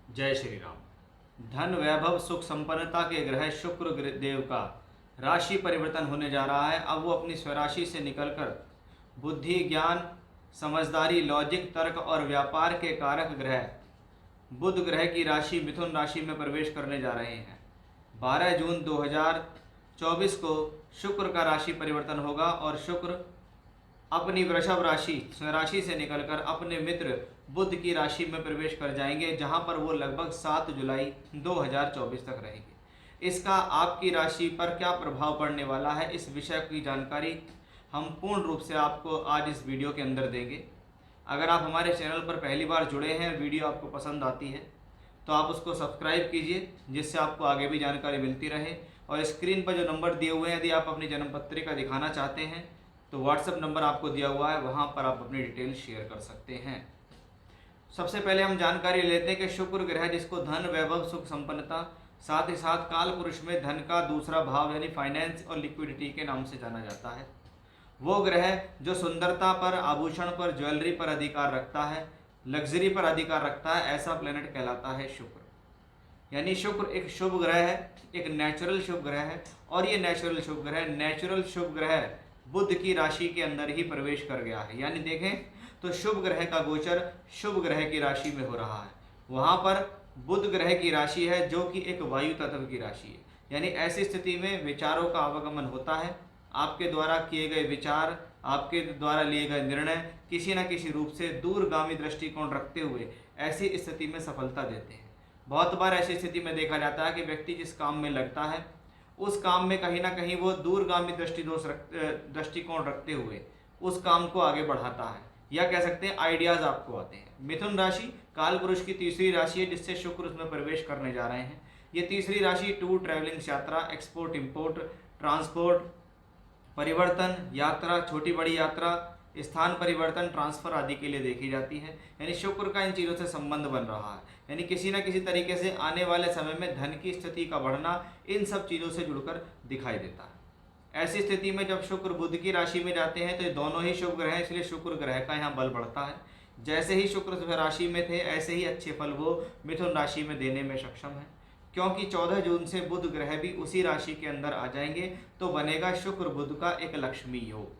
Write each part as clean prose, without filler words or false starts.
जय श्री राम। धन वैभव सुख संपन्नता के ग्रह शुक्र देव का राशि परिवर्तन होने जा रहा है। अब वो अपनी स्वराशि से निकलकर बुद्धि, ज्ञान, समझदारी, लॉजिक, तर्क और व्यापार के कारक ग्रह बुध ग्रह की राशि मिथुन राशि में प्रवेश करने जा रहे हैं। 12 जून 2024 को शुक्र का राशि परिवर्तन होगा और शुक्र अपनी वृषभ राशि स्वराशि से निकलकर अपने मित्र बुध की राशि में प्रवेश कर जाएंगे, जहां पर वो लगभग 7 जुलाई 2024 तक रहेंगे। इसका आपकी राशि पर क्या प्रभाव पड़ने वाला है, इस विषय की जानकारी हम पूर्ण रूप से आपको आज इस वीडियो के अंदर देंगे। अगर आप हमारे चैनल पर पहली बार जुड़े हैं, वीडियो आपको पसंद आती है तो आप उसको सब्सक्राइब कीजिए, जिससे आपको आगे भी जानकारी मिलती रहे। और स्क्रीन पर जो नंबर दिए हुए हैं, यदि आप अपनी जन्म पत्रिका दिखाना चाहते हैं तो व्हाट्सएप नंबर आपको दिया हुआ है, वहाँ पर आप अपनी डिटेल शेयर कर सकते हैं। सबसे पहले हम जानकारी लेते हैं कि शुक्र ग्रह, जिसको धन, वैभव, सुख, संपन्नता, साथ ही साथ काल पुरुष में धन का दूसरा भाव यानी फाइनेंस और लिक्विडिटी के नाम से जाना जाता है, वो ग्रह जो सुंदरता पर, आभूषण पर, ज्वेलरी पर अधिकार रखता है, लग्जरी पर अधिकार रखता है, ऐसा प्लेनेट कहलाता है शुक्र। यानी शुक्र एक शुभ ग्रह है, एक नेचुरल शुभ ग्रह है। और ये नेचुरल शुभ ग्रह बुध की राशि के अंदर ही प्रवेश कर गया है। यानी देखें तो शुभ ग्रह का गोचर शुभ ग्रह की राशि में हो रहा है। वहाँ पर बुध ग्रह की राशि है जो कि एक वायु तत्व की राशि है। यानी ऐसी स्थिति में विचारों का आवागमन होता है। आपके द्वारा किए गए विचार, आपके द्वारा लिए गए निर्णय किसी न किसी रूप से दूरगामी दृष्टिकोण रखते हुए ऐसी स्थिति में सफलता देते हैं। बहुत बार ऐसी स्थिति में देखा जाता है कि व्यक्ति जिस काम में लगता है उस काम में कहीं ना कहीं वो दूरगामी दृष्टिकोण रखते हुए उस काम को आगे बढ़ाता है, या कह सकते हैं आइडियाज आपको आते हैं। मिथुन राशि काल पुरुष की तीसरी राशि है, जिससे शुक्र उसमें प्रवेश करने जा रहे हैं। ये तीसरी राशि टूर, ट्रैवलिंग, यात्रा, एक्सपोर्ट, इंपोर्ट, ट्रांसपोर्ट, परिवर्तन, यात्रा, छोटी बड़ी यात्रा, स्थान परिवर्तन, ट्रांसफर आदि के लिए देखी जाती है। यानी शुक्र का इन चीज़ों से संबंध बन रहा है। यानी किसी न किसी तरीके से आने वाले समय में धन की स्थिति का बढ़ना इन सब चीज़ों से जुड़कर दिखाई देता है। ऐसी स्थिति में जब शुक्र बुध की राशि में जाते हैं तो ये दोनों ही शुभ ग्रह हैं, इसलिए शुक्र ग्रह का यहाँ बल बढ़ता है। जैसे ही शुक्र राशि में थे ऐसे ही अच्छे फल वो मिथुन राशि में देने में सक्षम है, क्योंकि 14 जून से बुध ग्रह भी उसी राशि के अंदर आ जाएंगे, तो बनेगा शुक्र बुध का एक लक्ष्मी योग।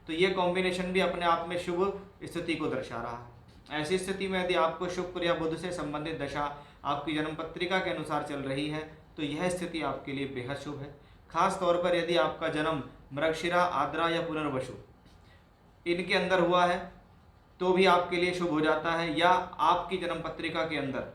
तो ये कॉम्बिनेशन भी अपने आप में शुभ स्थिति को दर्शा रहा है। ऐसी स्थिति में यदि आपको शुक्र या बुध से संबंधित दशा आपकी जन्म पत्रिका के अनुसार चल रही है तो यह स्थिति आपके लिए बेहद शुभ है। खास तौर पर यदि आपका जन्म मृगशिरा, आद्रा या पुनर्वसु इनके अंदर हुआ है तो भी आपके लिए शुभ हो जाता है। या आपकी जन्म पत्रिका के अंदर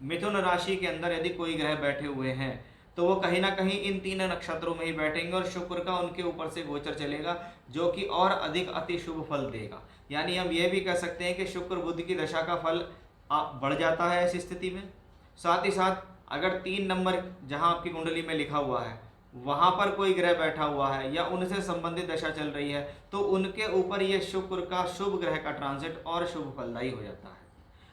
मिथुन राशि के अंदर यदि कोई ग्रह बैठे हुए हैं तो वो कहीं ना कहीं इन 3 नक्षत्रों में ही बैठेंगे और शुक्र का उनके ऊपर से गोचर चलेगा, जो कि और अधिक अति शुभ फल देगा। यानी हम ये भी कह सकते हैं कि शुक्र बुध की दशा का फल बढ़ जाता है ऐसी स्थिति में। साथ ही साथ अगर 3 नंबर जहां आपकी कुंडली में लिखा हुआ है वहां पर कोई ग्रह बैठा हुआ है या उनसे संबंधित दशा चल रही है तो उनके ऊपर ये शुक्र का शुभ ग्रह का ट्रांजिट और शुभ फलदायी हो जाता है।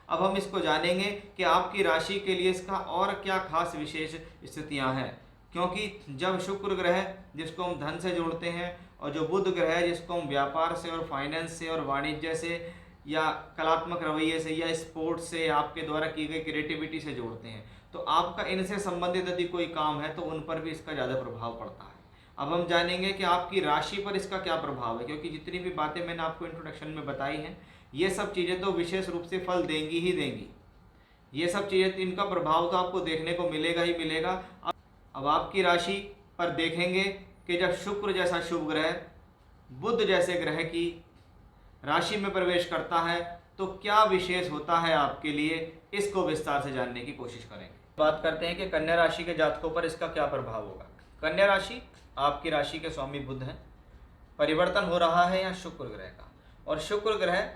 अब हम इसको जानेंगे कि आपकी राशि के लिए इसका और क्या खास विशेष स्थितियां हैं, क्योंकि जब शुक्र ग्रह जिसको हम धन से जोड़ते हैं और जो बुध ग्रह जिसको हम व्यापार से और फाइनेंस से और वाणिज्य से या कलात्मक रवैये से या स्पोर्ट्स से आपके द्वारा की गई क्रिएटिविटी से जोड़ते हैं, तो आपका इनसे संबंधित यदि कोई काम है तो उन पर भी इसका ज़्यादा प्रभाव पड़ता है। अब हम जानेंगे कि आपकी राशि पर इसका क्या प्रभाव है, क्योंकि जितनी भी बातें मैंने आपको इंट्रोडक्शन में बताई हैं ये सब चीज़ें तो विशेष रूप से फल देंगी ही देंगी। ये सब चीज़ें, इनका प्रभाव तो आपको देखने को मिलेगा ही मिलेगा। अब आपकी राशि पर देखेंगे कि जब शुक्र जैसा शुभ ग्रह बुध जैसे ग्रह की राशि में प्रवेश करता है तो क्या विशेष होता है आपके लिए, इसको विस्तार से जानने की कोशिश करेंगे। बात करते हैं कि कन्या राशि के जातकों पर इसका क्या प्रभाव होगा। कन्या राशि आपकी राशि के स्वामी बुध हैं, परिवर्तन हो रहा है यहाँ शुक्र ग्रह का, और शुक्र ग्रह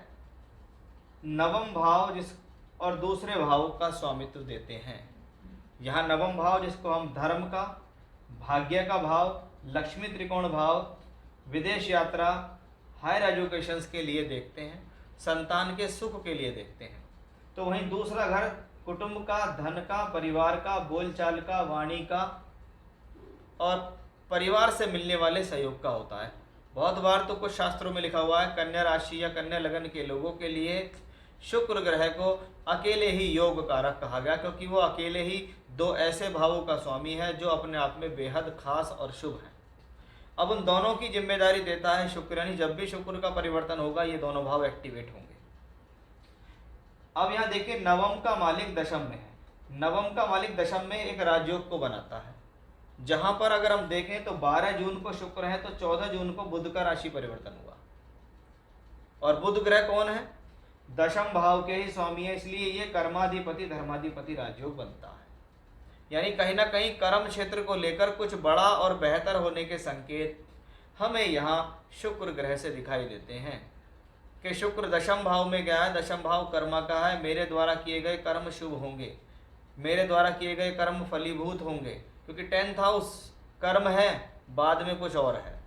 नवम भाव जिस और दूसरे भाव का स्वामित्व देते हैं। यहाँ नवम भाव जिसको हम धर्म का, भाग्य का भाव, लक्ष्मी त्रिकोण भाव, विदेश यात्रा, हायर एजुकेशंस के लिए देखते हैं, संतान के सुख के लिए देखते हैं। तो वहीं दूसरा घर कुटुंब का, धन का, परिवार का, बोलचाल का, वाणी का और परिवार से मिलने वाले सहयोग का होता है। बहुत बार तो कुछ शास्त्रों में लिखा हुआ है कन्या राशि या कन्या लगन के लोगों के लिए शुक्र ग्रह को अकेले ही योग कारक कहा गया, क्योंकि वो अकेले ही दो ऐसे भावों का स्वामी है जो अपने आप में बेहद खास और शुभ है। अब उन दोनों की जिम्मेदारी देता है शुक्र, यानी जब भी शुक्र का परिवर्तन होगा ये दोनों भाव एक्टिवेट होंगे। अब यहाँ देखिए, नवम का मालिक दशम में है। नवम का मालिक दशम में एक राजयोग को बनाता है, जहां पर अगर हम देखें तो 12 जून को शुक्र है, तो 14 जून को बुध का राशि परिवर्तन हुआ। और बुध ग्रह कौन है? दशम भाव के ही स्वामी है, इसलिए ये कर्माधिपति धर्माधिपति राजयोग बनता है। यानी कहीं ना कहीं कर्म क्षेत्र को लेकर कुछ बड़ा और बेहतर होने के संकेत हमें यहाँ शुक्र ग्रह से दिखाई देते हैं कि शुक्र दशम भाव में गया है। दशम भाव कर्मा का है, मेरे द्वारा किए गए कर्म शुभ होंगे, मेरे द्वारा किए गए कर्म फलीभूत होंगे, क्योंकि 10th हाउस कर्म है, बाद में कुछ और है।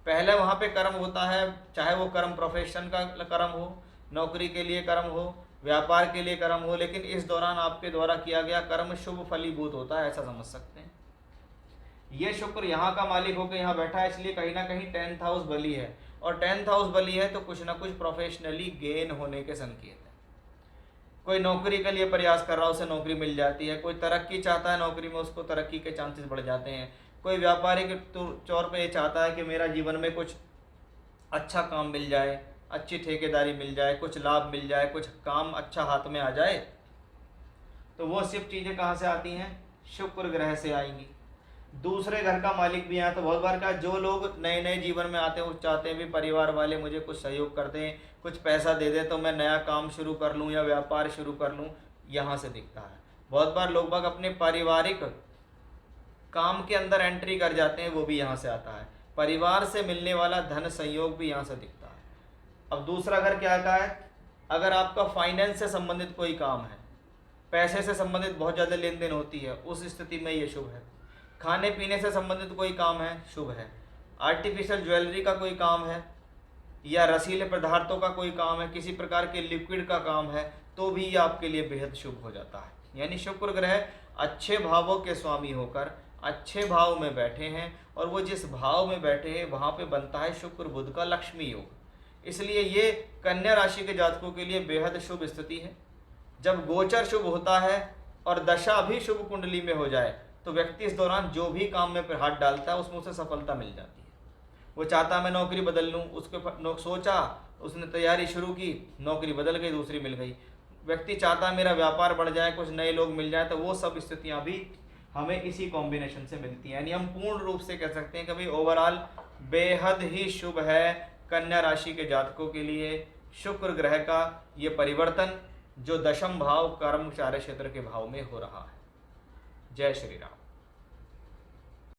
पहले वहाँ पे कर्म होता है, चाहे वो कर्म प्रोफेशन का कर्म हो, नौकरी के लिए कर्म हो, व्यापार के लिए कर्म हो, लेकिन इस दौरान आपके द्वारा किया गया कर्म शुभ फलीभूत होता है, ऐसा समझ सकते हैं। ये शुक्र यहाँ का मालिक होकर यहाँ बैठा है, इसलिए कहीं ना कहीं 10th हाउस बली है, और 10th हाउस बली है तो कुछ ना कुछ प्रोफेशनली गेन होने के संकेत है। कोई नौकरी के लिए प्रयास कर रहा है, उसे नौकरी मिल जाती है। कोई तरक्की चाहता है नौकरी में, उसको तरक्की के चांसेस बढ़ जाते हैं। कोई व्यापारी के तौर पे ये चाहता है कि मेरा जीवन में कुछ अच्छा काम मिल जाए, अच्छी ठेकेदारी मिल जाए, कुछ लाभ मिल जाए, कुछ काम अच्छा हाथ में आ जाए, तो वो सिर्फ चीज़ें कहाँ से आती हैं? शुक्र ग्रह से आएंगी। दूसरे घर का मालिक भी यहाँ, तो बहुत बार का जो लोग नए नए जीवन में आते हैं वो चाहते हैं भी परिवार वाले मुझे कुछ सहयोग कर दें, कुछ पैसा दे दें तो मैं नया काम शुरू कर लूँ या व्यापार शुरू कर लूँ, यहाँ से दिखता है। बहुत बार लोग बाग अपने पारिवारिक काम के अंदर एंट्री कर जाते हैं, वो भी यहाँ से आता है। परिवार से मिलने वाला धन संयोग भी यहाँ से दिखता है। अब दूसरा घर क्या का है? अगर आपका फाइनेंस से संबंधित कोई काम है, पैसे से संबंधित बहुत ज़्यादा लेन देन होती है, उस स्थिति में ये शुभ है। खाने पीने से संबंधित कोई काम है, शुभ है। आर्टिफिशियल ज्वेलरी का कोई काम है या रसीले पदार्थों का कोई काम है, किसी प्रकार के लिक्विड का काम है, तो भी ये आपके लिए बेहद शुभ हो जाता है। यानी शुक्र ग्रह अच्छे भावों के स्वामी होकर अच्छे भाव में बैठे हैं, और वो जिस भाव में बैठे हैं वहाँ पे बनता है शुक्र बुध का लक्ष्मी योग। इसलिए ये कन्या राशि के जातकों के लिए बेहद शुभ स्थिति है। जब गोचर शुभ होता है और दशा भी शुभ कुंडली में हो जाए, तो व्यक्ति इस दौरान जो भी काम में हाथ डालता है उसमें उसे सफलता मिल जाती है। वो चाहता मैं नौकरी बदल लूँ, उसको सोचा, उसने तैयारी शुरू की, नौकरी बदल गई, दूसरी मिल गई। व्यक्ति चाहता मेरा व्यापार बढ़ जाए, कुछ नए लोग मिल जाए, तो वो सब स्थितियाँ भी हमें इसी कॉम्बिनेशन से मिलती हैं। यानी हम पूर्ण रूप से कह सकते हैं कि भाई ओवरऑल बेहद ही शुभ है कन्या राशि के जातकों के लिए शुक्र ग्रह का ये परिवर्तन, जो दशम भाव कर्म कार्य क्षेत्र के भाव में हो रहा है। जय श्री राम।